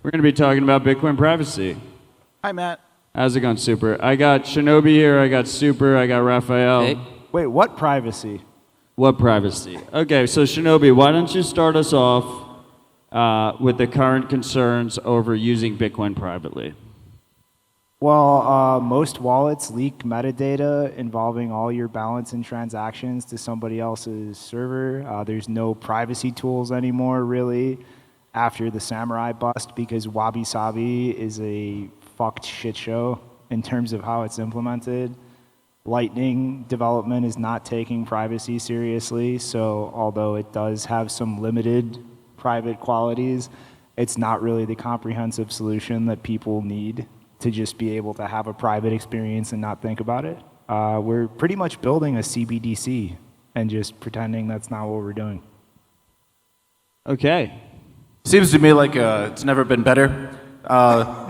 We're going to be talking about Bitcoin privacy. Hi, Matt. How's it going, Super? I got Shinobi here, I got Super, I got Rafael. Hey. Wait, what privacy? What privacy? Okay, so Shinobi, why don't you start us off with the current concerns over using Bitcoin privately? Well, most wallets leak metadata involving all your balance and transactions to somebody else's server. There's no privacy tools anymore, really, after the Samurai bust, because Wabi Sabi is a fucked shit show in terms of how it's implemented. Lightning development is not taking privacy seriously, so although it does have some limited private qualities, it's not really the comprehensive solution that people need to just be able to have a private experience and not think about it. We're pretty much building a CBDC and just pretending that's not what we're doing. Okay. Seems to me like it's never been better. The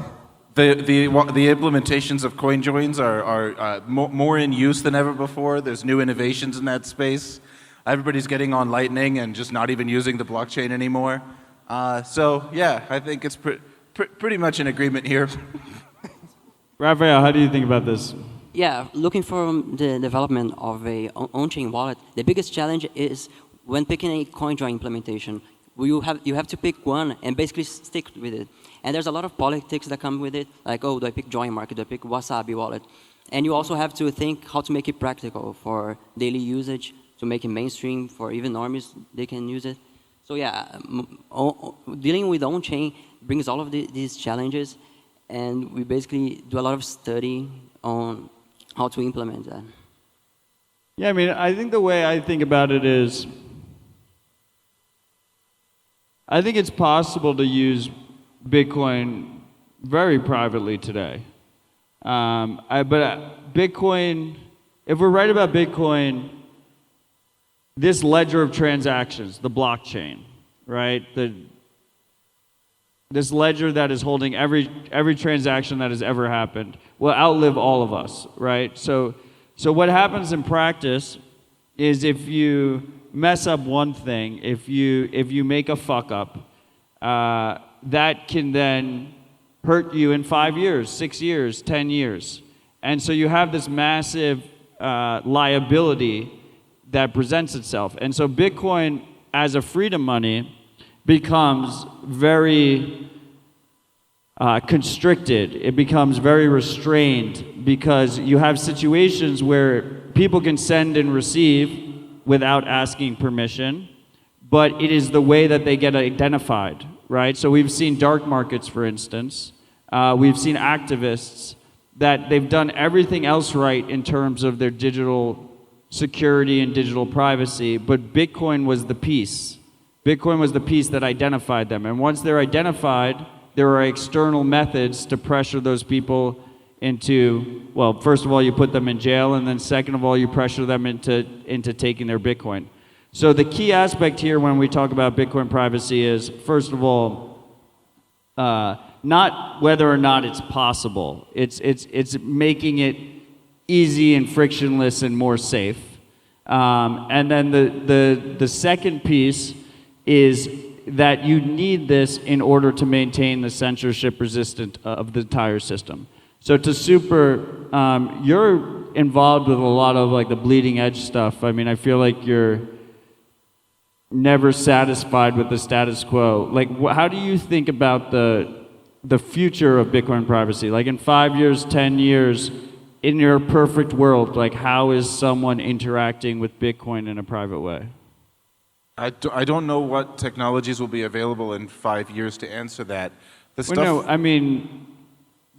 implementations of coin joins are more in use than ever before. There's new innovations in that space. Everybody's getting on Lightning and just not even using the blockchain anymore. So yeah, I think it's pretty much an agreement here. Rafael, how do you think about this? Yeah, looking for the development of a on-chain wallet, the biggest challenge is when picking a coin join implementation. You have to pick one and basically stick with it. And there's a lot of politics that come with it, like, oh, do I pick Join Market, do I pick Wasabi wallet? And you also have to think how to make it practical for daily usage, to make it mainstream for even normies, they can use it. So yeah, dealing with on-chain brings all of these challenges, and we basically do a lot of study on how to implement that. Yeah, I mean, I think the way I think about it is, I think it's possible to use Bitcoin very privately today. But Bitcoin, if we're right about Bitcoin, this ledger of transactions, the blockchain, right? This ledger that is holding every transaction that has ever happened will outlive all of us, right? So what happens in practice is if you mess up one thing, if you make a fuck up, that can then hurt you in 5 years, 6 years, 10 years. And so you have this massive liability that presents itself. And so Bitcoin as a freedom money becomes very constricted. It becomes very restrained because you have situations where people can send and receive without asking permission, but it is the way that they get identified, right? So we've seen dark markets, for instance. We've seen activists that they've done everything else right in terms of their digital security and digital privacy, but Bitcoin was the piece. Bitcoin was the piece that identified them. And once they're identified, there are external methods to pressure those people into, well, first of all, you put them in jail, and then second of all, you pressure them into taking their Bitcoin. So the key aspect here when we talk about Bitcoin privacy is, first of all, not whether or not it's possible. It's making it easy and frictionless and more safe. And then the second piece is that you need this in order to maintain the censorship resistant of the entire system. So to Super, you're involved with a lot of like the bleeding edge stuff. I mean, I feel like you're never satisfied with the status quo. Like, how do you think about the future of Bitcoin privacy? Like in 5 years, 10 years, in your perfect world, like how is someone interacting with Bitcoin in a private way? I don't know what technologies will be available in 5 years to answer that. No, I mean,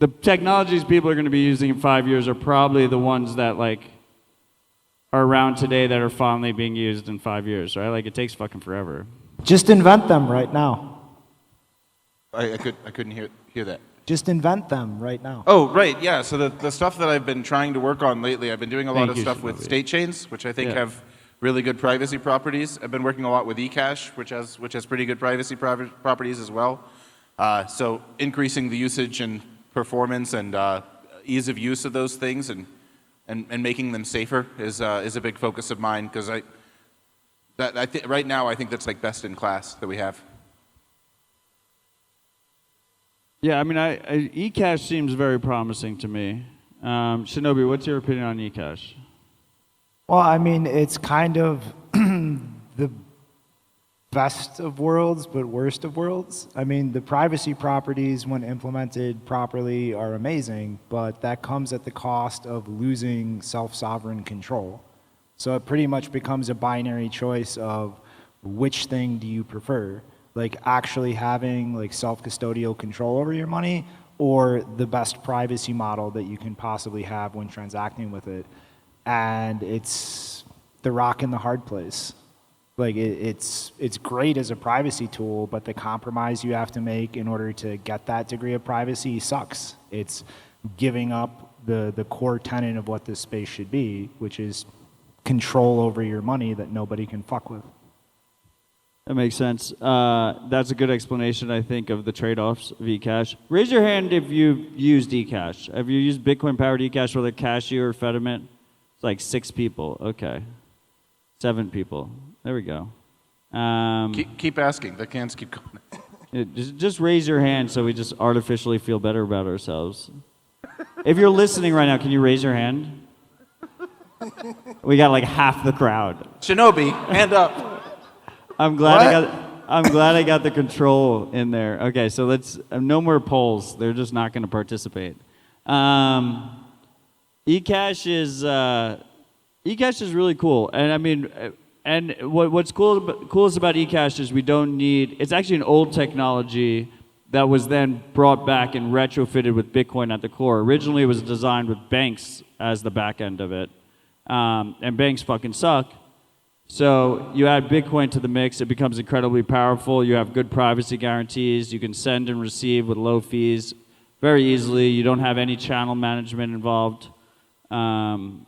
the technologies people are going to be using in 5 years are probably the ones that like are around today that are fondly being used in 5 years, right? Like it takes fucking forever. Just invent them right now. I couldn't hear that. Just invent them right now. Oh, right, yeah. So the stuff that I've been trying to work on lately, I've been doing a lot of stuff with state chains, which I think have really good privacy properties. I've been working a lot with eCash, which has pretty good privacy properties as well. So increasing the usage and performance and ease of use of those things and making them safer is a big focus of mine, because right now I think that's like best in class that we have. Yeah, I mean, eCash seems very promising to me. Shinobi, what's your opinion on eCash? Well, I mean, it's kind of the best of worlds, but worst of worlds. I mean, the privacy properties, when implemented properly, are amazing, but that comes at the cost of losing self-sovereign control. So it pretty much becomes a binary choice of which thing do you prefer, like actually having like self-custodial control over your money, or the best privacy model that you can possibly have when transacting with it. And it's the rock in the hard place. Like it's great as a privacy tool, but the compromise you have to make in order to get that degree of privacy sucks. It's giving up the core tenet of what this space should be, which is control over your money that nobody can fuck with. That makes sense. That's a good explanation, I think, of the trade-offs of eCash. Raise your hand if you've used eCash. Have you used Bitcoin-powered eCash, whether Cashew or Fediment? It's like 6 people. Okay. 7 people. There we go. Keep asking. The cans keep going. Just raise your hand so we just artificially feel better about ourselves. If you're listening right now, can you raise your hand? We got like half the crowd. Shinobi, hand up. I'm glad I got the control in there. Okay, so let's no more polls. They're just not going to participate. eCash is really cool, and I mean, and what's coolest about eCash is we don't need. It's actually an old technology that was then brought back and retrofitted with Bitcoin at the core. Originally, it was designed with banks as the back end of it, and banks fucking suck. So you add Bitcoin to the mix, it becomes incredibly powerful. You have good privacy guarantees. You can send and receive with low fees very easily. You don't have any channel management involved. And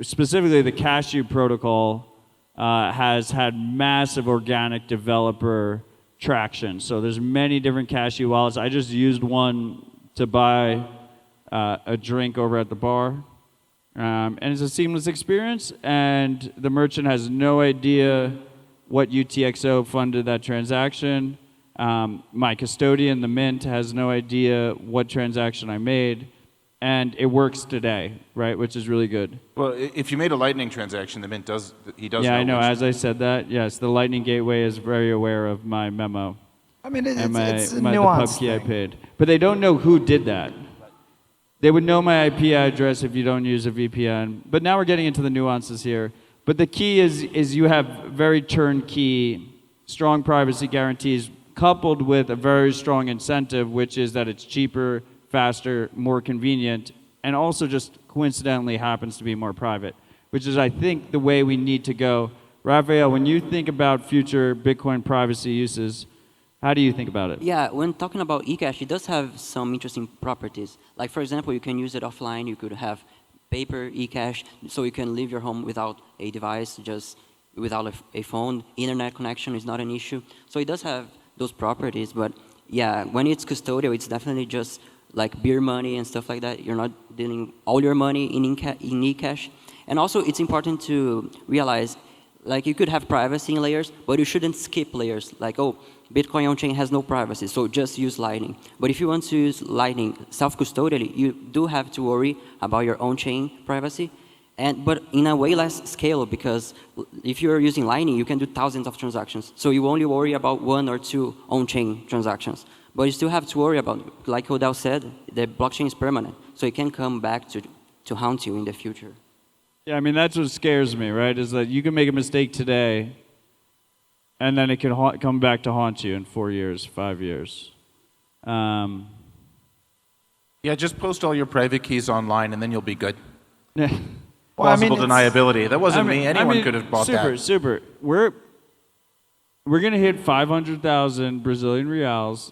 specifically, the Cashew protocol has had massive organic developer traction. So there's many different Cashew wallets. I just used one to buy a drink over at the bar. And it's a seamless experience, and the merchant has no idea what UTXO funded that transaction. My custodian, the Mint, has no idea what transaction I made, and it works today, right, which is really good. Well, if you made a Lightning transaction, the Mint does. Yeah, I know. As I said that, yes, the Lightning Gateway is very aware of my memo. I mean, it's a the nuanced pub key I thing. paid, but they don't know who did that. They would know my IP address if you don't use a VPN. But now we're getting into the nuances here. But the key is you have very turnkey, strong privacy guarantees coupled with a very strong incentive, which is that it's cheaper, faster, more convenient, and also just coincidentally happens to be more private, which is, I think, the way we need to go. Rafael, when you think about future Bitcoin privacy uses, how do you think about it? Yeah, when talking about eCash, it does have some interesting properties. Like, for example, you can use it offline. You could have paper eCash, so you can leave your home without a device, just without a phone. Internet connection is not an issue. So it does have those properties. But yeah, when it's custodial, it's definitely just like beer money and stuff like that. You're not dealing all your money in eCash. And also, it's important to realize, like, you could have privacy in layers, but you shouldn't skip layers. Like, oh, Bitcoin on-chain has no privacy, so just use Lightning. But if you want to use Lightning self-custodially, you do have to worry about your on-chain privacy, but in a way less scale, because if you're using Lightning, you can do thousands of transactions. So you only worry about 1 or 2 on-chain transactions. But you still have to worry about, like Odell said, the blockchain is permanent, so it can come back to haunt you in the future. Yeah, I mean, that's what scares me, right? Is that you can make a mistake today, and then it can come back to haunt you in 4 years, 5 years. Yeah, just post all your private keys online, and then you'll be good. Yeah. Plausible deniability. That wasn't me. Anyone could have bought that. Super. We're going to hit 500,000 Brazilian reals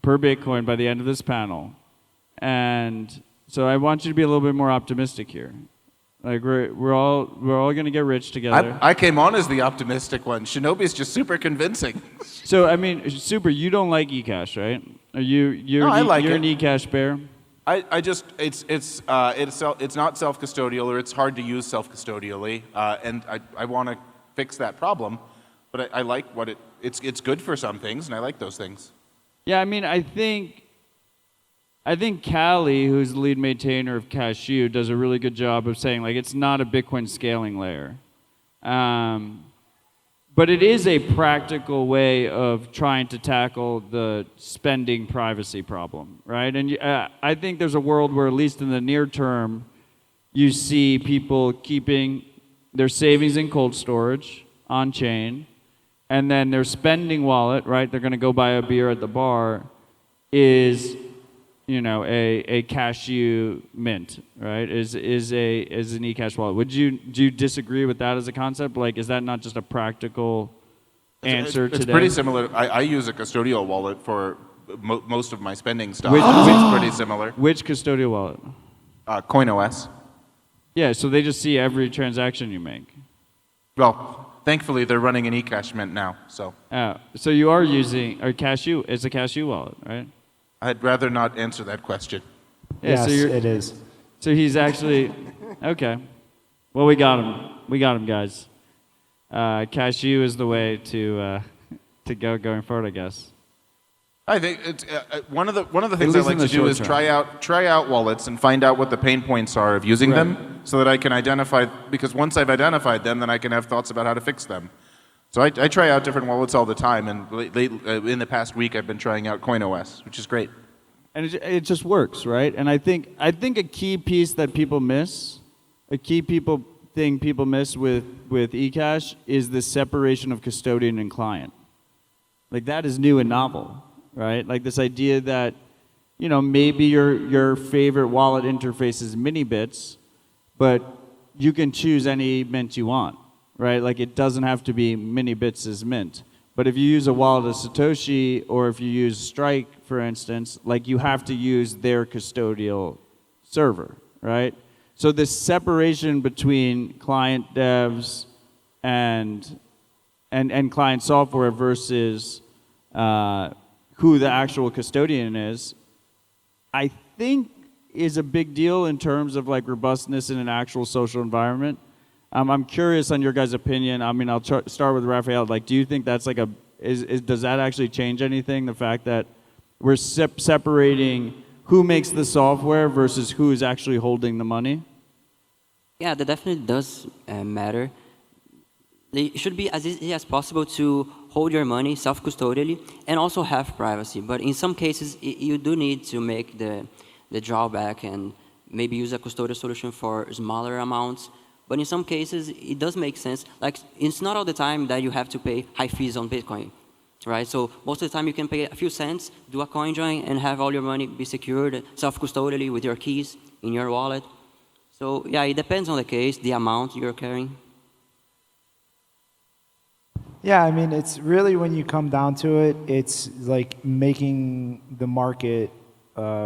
per Bitcoin by the end of this panel. And so I want you to be a little bit more optimistic here. Like we're all going to get rich together. I came on as the optimistic one. Shinobi's just super convincing. So I mean, Super, you don't like eCash, right? You're an eCash bear? It's not self-custodial, or it's hard to use self-custodially, and I want to fix that problem. But I like it's good for some things, and I like those things. Yeah, I mean, I think Callie, who's the lead maintainer of Cashew, does a really good job of saying, like, it's not a Bitcoin scaling layer. But it is a practical way of trying to tackle the spending privacy problem, right? And I think there's a world where, at least in the near term, you see people keeping their savings in cold storage on chain, and then their spending wallet, right? They're going to go buy a beer at the bar, is, you know, a Cashew mint, right? Is an eCash wallet. Do you disagree with that as a concept? Like, is that not just a practical answer today? It's pretty similar. I use a custodial wallet for most of my spending stuff. It's pretty similar. Which custodial wallet? CoinOS. Yeah, so they just see every transaction you make. Well, thankfully they're running an eCash mint now, so. So you are using Cashew. It's a Cashew wallet, right? I'd rather not answer that question. Yeah, Yes, so it is. So he's actually okay. Well, we got him. We got him, guys. Cashew is the way to go going forward, I guess. I think it's, one of the things I like to do is try out wallets and find out what the pain points are of using them, so that I can identify. Because once I've identified them, then I can have thoughts about how to fix them. So I try out different wallets all the time, and in the past week I've been trying out CoinOS, which is great. And it just works, right? And I think a key piece that people miss, thing people miss with eCash is the separation of custodian and client. Like, that is new and novel, right? Like, this idea that, you know, maybe your favorite wallet interface is Minibits, but you can choose any mint you want. Right, like, it doesn't have to be Minibits as mint. But if you use a wallet of Satoshi, or if you use Strike, for instance, like, you have to use their custodial server, right? So this separation between client devs and client software versus who the actual custodian is, I think is a big deal in terms of, like, robustness in an actual social environment. I'm curious on your guys' opinion. I mean, I'll start with Rafael. Like, do you think that's like does that actually change anything? The fact that we're separating who makes the software versus who is actually holding the money? Yeah, that definitely does matter. It should be as easy as possible to hold your money self-custodially and also have privacy. But in some cases, you do need to make the drawback and maybe use a custodial solution for smaller amounts. But in some cases, it does make sense. Like, it's not all the time that you have to pay high fees on Bitcoin, right? So most of the time, you can pay a few cents, do a coin join, and have all your money be secured self-custodially with your keys in your wallet. So yeah, it depends on the case, the amount you're carrying. Yeah, I mean, it's really, when you come down to it, it's like making the market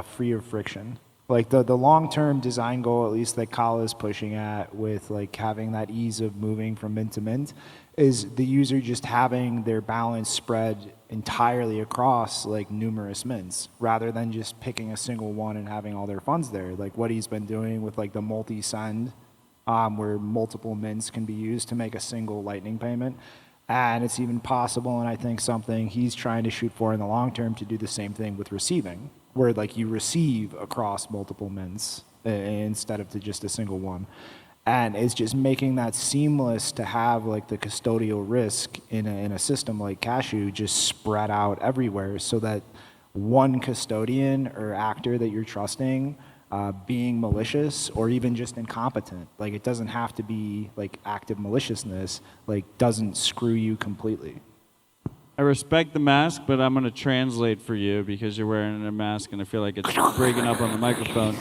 free of friction. Like, the long-term design goal, at least that Kala is pushing at, with like having that ease of moving from mint to mint, is the user just having their balance spread entirely across like numerous mints, rather than just picking a single one and having all their funds there. Like what he's been doing with like the multi-send, where multiple mints can be used to make a single Lightning payment. And it's even possible, and I think something he's trying to shoot for in the long term, to do the same thing with receiving, where like you receive across multiple mints instead of to just a single one. And it's just making that seamless to have like the custodial risk in a system like Cashew just spread out everywhere, so that one custodian or actor that you're trusting being malicious or even just incompetent, like it doesn't have to be like active maliciousness, like doesn't screw you completely. I respect the mask, but I'm going to translate for you because you're wearing a mask and I feel like it's breaking up on the microphone.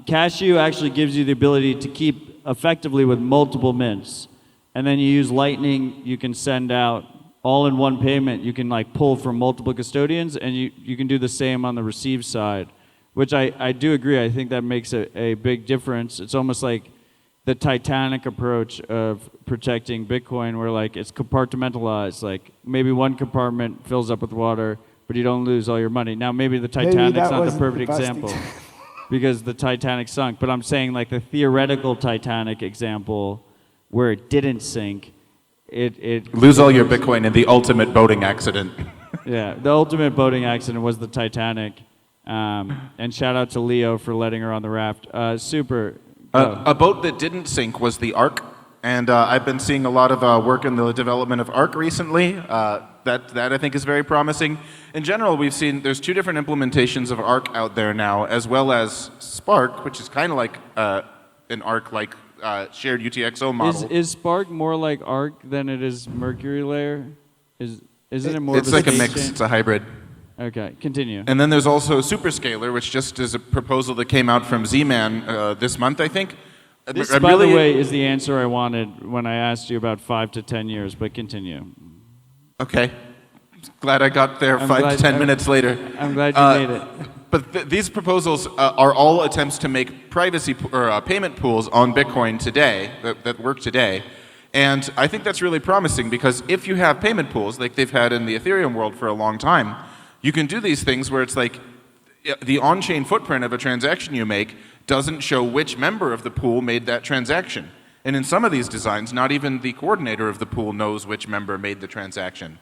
Cashew actually gives you the ability to keep effectively with multiple mints. And then you use Lightning, you can send out all in one payment. You can like pull from multiple custodians, and you can do the same on the receive side, which I do agree. I think that makes a big difference. It's almost like the Titanic approach of protecting Bitcoin, where like it's compartmentalized. Like maybe one compartment fills up with water, but you don't lose all your money. Now maybe the Titanic's not the perfect example because the Titanic sunk. But I'm saying like the theoretical Titanic example where it didn't sink, it lose all your Bitcoin in the ultimate boating accident. Yeah, the ultimate boating accident was the Titanic. And shout out to Leo for letting her on the raft. Super. A boat that didn't sink was the Ark, and I've been seeing a lot of work in the development of Ark recently. That I think is very promising. In general, we've seen there's 2 different implementations of Ark out there now, as well as Spark, which is kind of like an Ark-like shared UTXO model. Is Spark more like Arc than it is Mercury Layer? Isn't it more? It's of a like a state mix. chain? It's a hybrid. Okay, continue. And then there's also Superscalar, which just is a proposal that came out from Z-Man this month, I think. This, by the way, is the answer I wanted when I asked you about 5 to 10 years, but continue. Okay. Glad I got there I'm 5 glad- to 10 minutes later. I'm glad you made it. But these proposals are all attempts to make privacy or payment pools on Bitcoin today, that work today. And I think that's really promising because if you have payment pools, like they've had in the Ethereum world for a long time, you can do these things where it's like the on-chain footprint of a transaction you make doesn't show which member of the pool made that transaction. And in some of these designs, not even the coordinator of the pool knows which member made the transaction.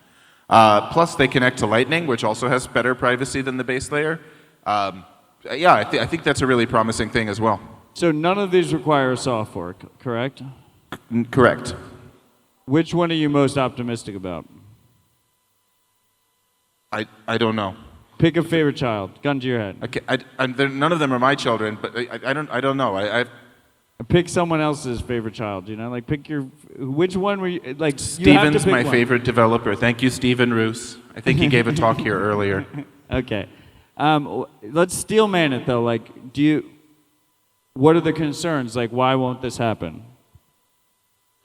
Plus, they connect to Lightning, which also has better privacy than the base layer. I think that's a really promising thing as well. So none of these require a soft fork, correct? Correct. Which one are you most optimistic about? I don't know. Pick a favorite child. Gun to your head. Okay, none of them are my children, but I don't know. Pick someone else's favorite child. You know, like pick your. Which one were you like? Steven's my favorite developer. Thank you, Steven Roos. I think he gave a talk here earlier. Okay, let's steel man it though. Like, what are the concerns? Like, why won't this happen?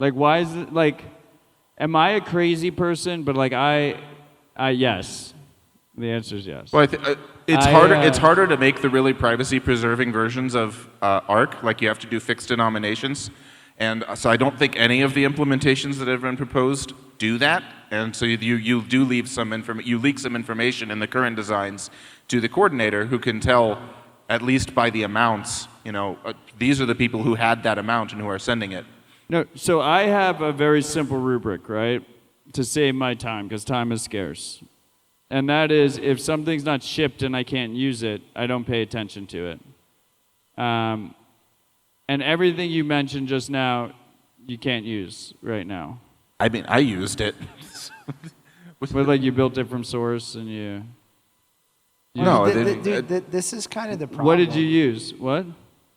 Like, why is it like? Am I a crazy person? But like, yes. The answer is yes. Well, it's harder to make the really privacy-preserving versions of Arc. Like you have to do fixed denominations, and so I don't think any of the implementations that have been proposed do that. And so you do leave you leak some information in the current designs to the coordinator, who can tell at least by the amounts. You know, these are the people who had that amount and who are sending it. No, so I have a very simple rubric, right, to save my time because time is scarce. And that is, if something's not shipped and I can't use it, I don't pay attention to it. And everything you mentioned just now, you can't use right now. I mean, I used it. But like you built it from source and you... No, this is kind of the problem. What did you use? What?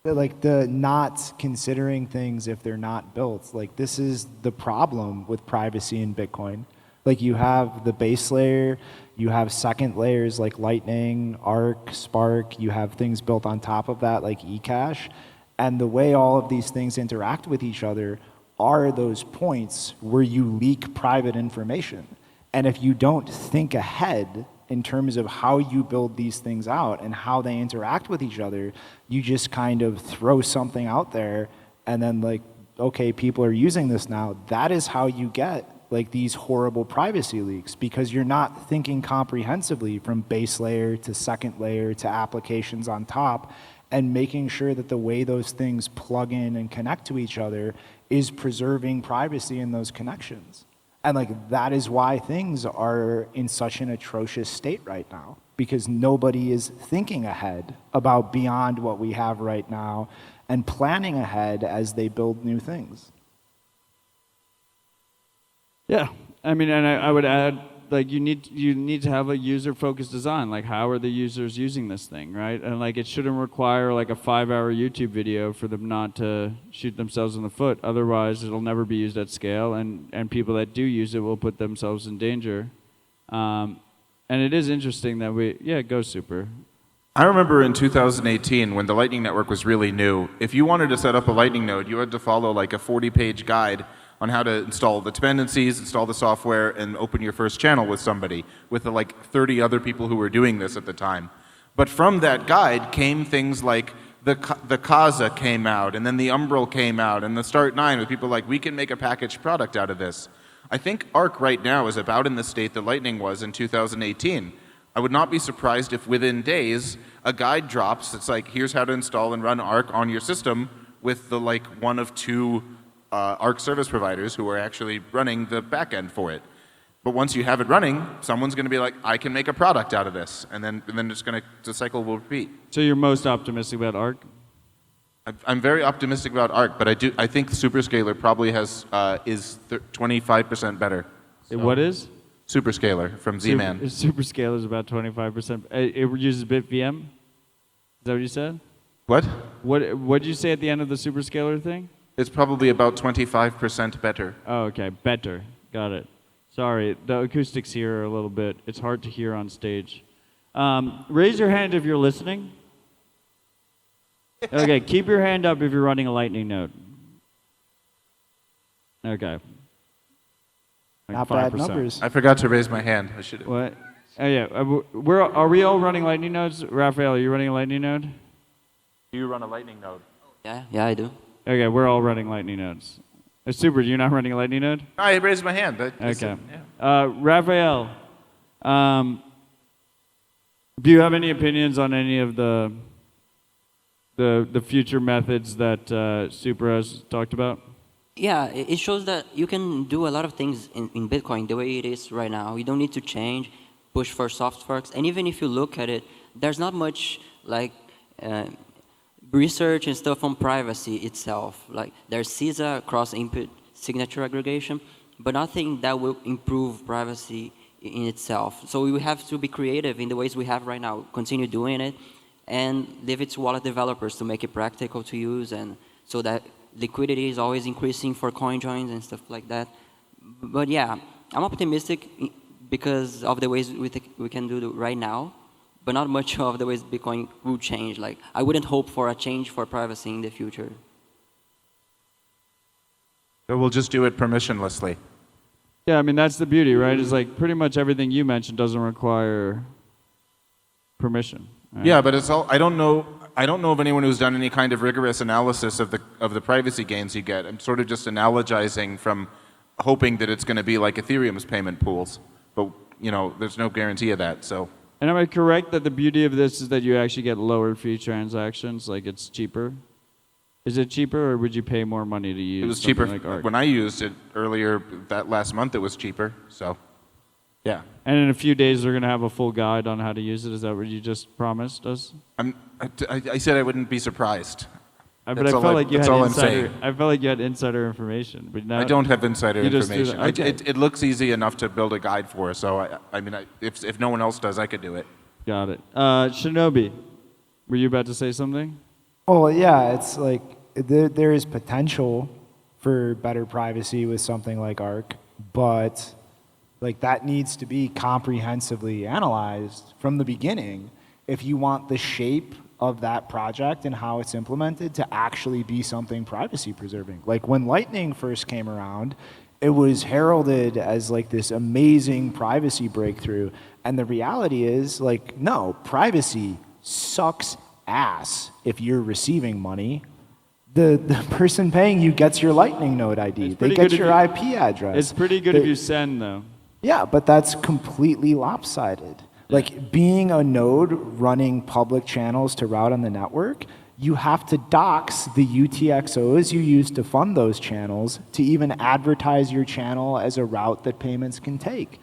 Like the not considering things if they're not built. Like this is the problem with privacy in Bitcoin. Like you have the base layer, you have second layers like Lightning, Arc, Spark, you have things built on top of that like eCash. And the way all of these things interact with each other are those points where you leak private information. And if you don't think ahead in terms of how you build these things out and how they interact with each other, you just kind of throw something out there and then like, okay, people are using this now. That is how you get like these horrible privacy leaks, because you're not thinking comprehensively from base layer to second layer to applications on top and making sure that the way those things plug in and connect to each other is preserving privacy in those connections. And like that is why things are in such an atrocious state right now, because nobody is thinking ahead about beyond what we have right now and planning ahead as they build new things. Yeah, I mean, and I would add, like, you need to have a user-focused design. Like, how are the users using this thing, right? And like, it shouldn't require like a 5-hour YouTube video for them not to shoot themselves in the foot. Otherwise, it'll never be used at scale, and people that do use it will put themselves in danger. And it is interesting that go super. I remember in 2018 when the Lightning Network was really new, if you wanted to set up a Lightning node, you had to follow like a 40-page guide on how to install the dependencies, install the software, and open your first channel with somebody, with like 30 other people who were doing this at the time. But from that guide came things like the Kaza came out, and then the Umbrel came out, and the Start 9 with people like, we can make a packaged product out of this. I think Arc right now is about in the state that Lightning was in 2018. I would not be surprised if within days a guide drops that's like, here's how to install and run Arc on your system with the like one of two Arc service providers who are actually running the backend for it. But once you have it running, someone's going to be like, I can make a product out of this, and then the cycle will repeat. So you're most optimistic about Arc? I'm very optimistic about Arc, but I think Superscalar probably is 25% better. So. What is? Superscalar from Z-Man. Superscalar is about 25%. It uses BitVM? Is that what you said? What? What did you say at the end of the Superscalar thing? It's probably about 25% better. Oh, okay. Better. Got it. Sorry, the acoustics here are a little bit, it's hard to hear on stage. Raise your hand if you're listening. Okay, keep your hand up if you're running a Lightning node. Okay. Like Not 5%. bad numbers. I forgot to raise my hand. I should have. What? Oh yeah, are we all running Lightning nodes? Rafael, are you running a Lightning node? Do you run a Lightning node? Yeah, I do. Okay, we're all running Lightning nodes. Super, you're not running a Lightning node? I raised my hand. Okay. Yeah. Rafael, do you have any opinions on any of the future methods that Super has talked about? Yeah, it shows that you can do a lot of things in Bitcoin the way it is right now. You don't need to change, push for soft forks, and even if you look at it, there's not much like research and stuff on privacy itself. Like there's siga, cross-input signature aggregation, but nothing that will improve privacy in itself. So we have to be creative in the ways we have right now, continue doing it, and leave it to wallet developers to make it practical to use, and so that liquidity is always increasing for coin joins and stuff like that. But yeah, I'm optimistic because of the ways we can do it right now, but not much of the ways Bitcoin will change. Like, I wouldn't hope for a change for privacy in the future. So we'll just do it permissionlessly. Yeah, I mean, that's the beauty, right? Is like pretty much everything you mentioned doesn't require permission. Right? Yeah, but it's all, I don't know of anyone who's done any kind of rigorous analysis of the privacy gains you get. I'm sort of just analogizing from hoping that it's going to be like Ethereum's payment pools. But, there's no guarantee of that, so. And am I correct that the beauty of this is that you actually get lower fee transactions, like it's cheaper? Is it cheaper, or would you pay more money to use? It was cheaper like Arc? when I used it earlier. That last month, it was cheaper. So, yeah. And in a few days, they're going to have a full guide on how to use it. Is that what you just promised us? I said I wouldn't be surprised. But I felt like you had all I'm insider. saying. I felt like you had insider information. But now I don't have insider you just do information. that. Okay. It looks easy enough to build a guide for. So if no one else does, I could do it. Got it. Shinobi, were you about to say something? Oh, yeah, it's like there is potential for better privacy with something like Arc, but like that needs to be comprehensively analyzed from the beginning if you want the shape of that project and how it's implemented to actually be something privacy preserving. Like when Lightning first came around, it was heralded as like this amazing privacy breakthrough. And the reality is like, no, privacy sucks ass if you're receiving money. The person paying you gets your Lightning node ID. They get your IP address. It's pretty good if you send, though. Yeah, but that's completely lopsided. Like being a node running public channels to route on the network, you have to dox the UTXOs you use to fund those channels to even advertise your channel as a route that payments can take.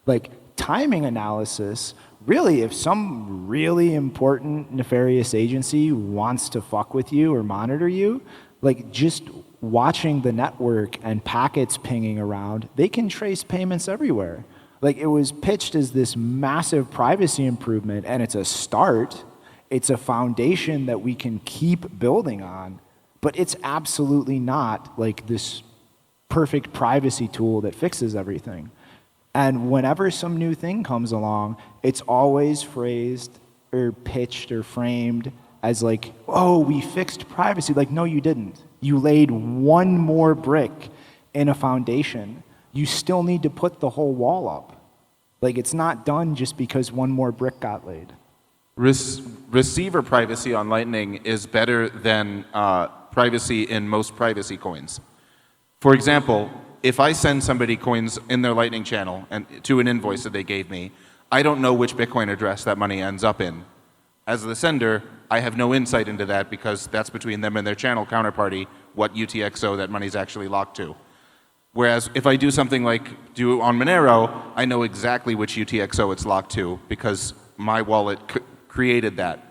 Like timing analysis, really, if some really important nefarious agency wants to fuck with you or monitor you, like just watching the network and packets pinging around, they can trace payments everywhere. Like it was pitched as this massive privacy improvement, and it's a start. It's a foundation that we can keep building on, but it's absolutely not like this perfect privacy tool that fixes everything. And whenever some new thing comes along, it's always phrased or pitched or framed as like, oh, we fixed privacy. Like, no, you didn't. You laid one more brick in a foundation. You still need to put the whole wall up. Like, it's not done just because one more brick got laid. Receiver privacy on Lightning is better than privacy in most privacy coins. For example, if I send somebody coins in their Lightning channel and to an invoice that they gave me, I don't know which Bitcoin address that money ends up in. As the sender, I have no insight into that because that's between them and their channel counterparty, what UTXO that money's actually locked to. Whereas if I do something like do on Monero, I know exactly which UTXO it's locked to because my wallet created that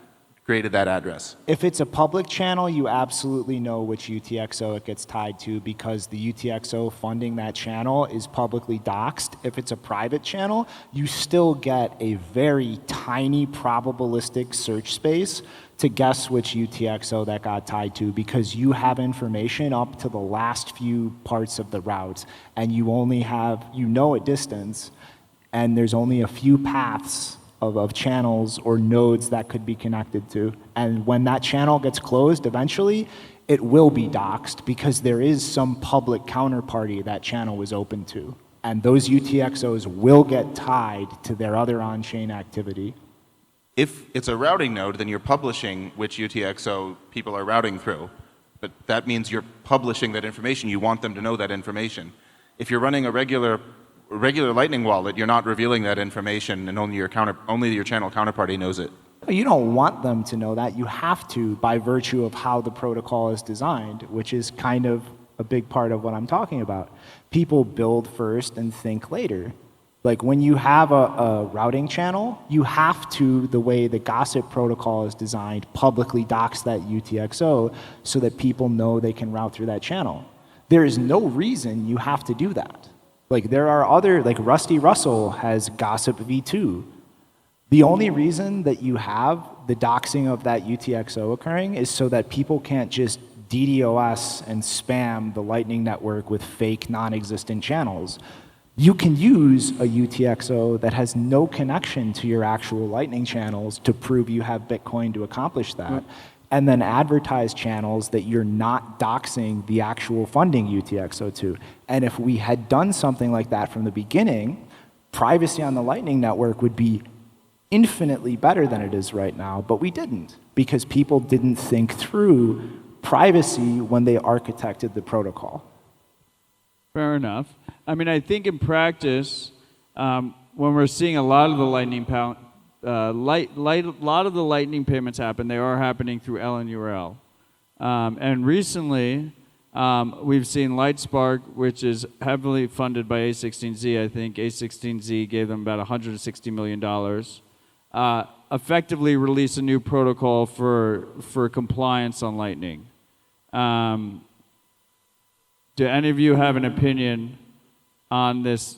address. If it's a public channel, you absolutely know which UTXO it gets tied to because the UTXO funding that channel is publicly doxed. If it's a private channel, you still get a very tiny probabilistic search space to guess which UTXO that got tied to because you have information up to the last few parts of the route and you only have, you know a distance and there's only a few paths of channels or nodes that could be connected to. And when that channel gets closed eventually, it will be doxed because there is some public counterparty that channel was open to. And those UTXOs will get tied to their other on-chain activity. If it's a routing node, then you're publishing which UTXO people are routing through. But that means you're publishing that information. You want them to know that information. If you're running a regular Lightning wallet, you're not revealing that information, and only your channel counterparty knows it. You don't want them to know that. You have to by virtue of how the protocol is designed, which is kind of a big part of what I'm talking about. People build first and think later. Like when you have a routing channel, you have to, the way the gossip protocol is designed, publicly dox that UTXO so that people know they can route through that channel. There is no reason you have to do that. Like there are other, like Rusty Russell has Gossip v2. The only reason that you have the doxing of that UTXO occurring is so that people can't just DDoS and spam the Lightning Network with fake non-existent channels. You can use a UTXO that has no connection to your actual Lightning channels to prove you have Bitcoin to accomplish that. And then advertise channels that you're not doxing the actual funding UTXO to. And if we had done something like that from the beginning, privacy on the Lightning Network would be infinitely better than it is right now, but we didn't because people didn't think through privacy when they architected the protocol. Fair enough. I mean, I think in practice, when we're seeing a lot of the Lightning lot of the Lightning payments happen, they are happening through LNURL. And recently, we've seen Lightspark, which is heavily funded by A16Z. I think A16Z gave them about $160 million. Effectively release a new protocol for compliance on Lightning. Do any of you have an opinion on this?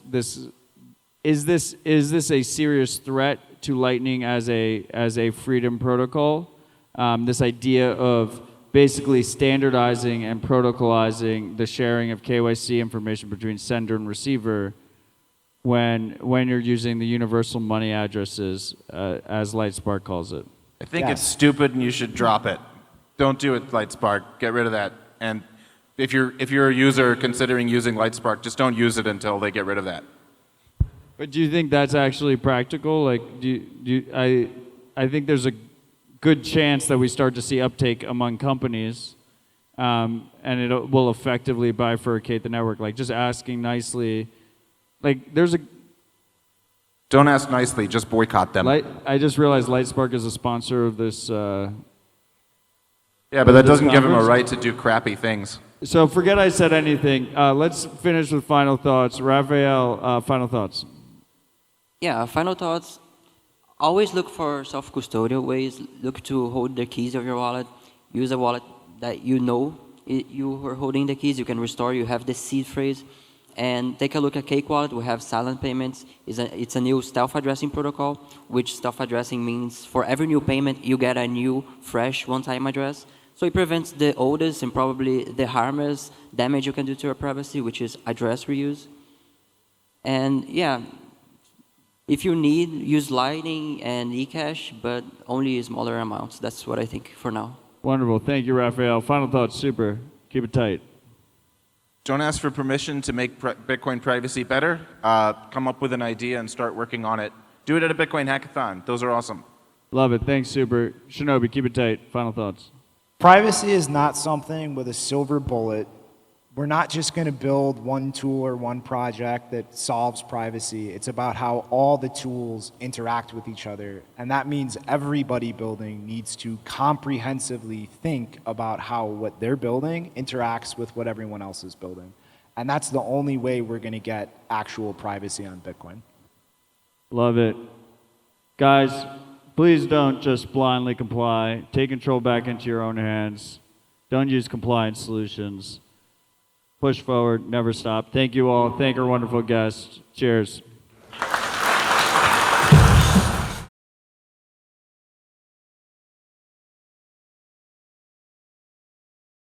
Is this a serious threat to Lightning as a freedom protocol? This idea of basically standardizing and protocolizing the sharing of KYC information between sender and receiver when you're using the universal money addresses, as Lightspark calls it. I think it's stupid and you should drop it. Don't do it, Lightspark. Get rid of that. And if you're a user considering using Lightspark, just don't use it until they get rid of that. But do you think that's actually practical? Like, I think there's a good chance that we start to see uptake among companies, and it will effectively bifurcate the network. Like, just asking nicely, like, Don't ask nicely, just boycott them. I just realized Lightspark is a sponsor of this. Yeah, but that doesn't give them a right to do crappy things. So forget I said anything. Let's finish with final thoughts. Rafael, final thoughts. Yeah, final thoughts. Always look for self-custodial ways. Look to hold the keys of your wallet. Use a wallet that you know you are holding the keys. You can restore. You have the seed phrase. And take a look at Cake Wallet. We have silent payments. It's a new stealth addressing protocol, which stealth addressing means for every new payment, you get a new, fresh, one-time address. So it prevents the oldest and probably the harmless damage you can do to your privacy, which is address reuse. And yeah, if you need, use Lightning and eCash, but only smaller amounts. That's what I think for now. Wonderful. Thank you, Rafael. Final thoughts. Super. Keep it tight. Don't ask for permission to make Bitcoin privacy better. Come up with an idea and start working on it. Do it at a Bitcoin hackathon. Those are awesome. Love it. Thanks, Super. Shinobi, keep it tight. Final thoughts. Privacy is not something with a silver bullet. We're not just going to build one tool or one project that solves privacy. It's about how all the tools interact with each other. And that means everybody building needs to comprehensively think about how what they're building interacts with what everyone else is building. And that's the only way we're going to get actual privacy on Bitcoin. Love it. Guys, please don't just blindly comply. Take control back into your own hands. Don't use compliance solutions. Push forward, never stop. Thank you all. Thank our wonderful guests. Cheers.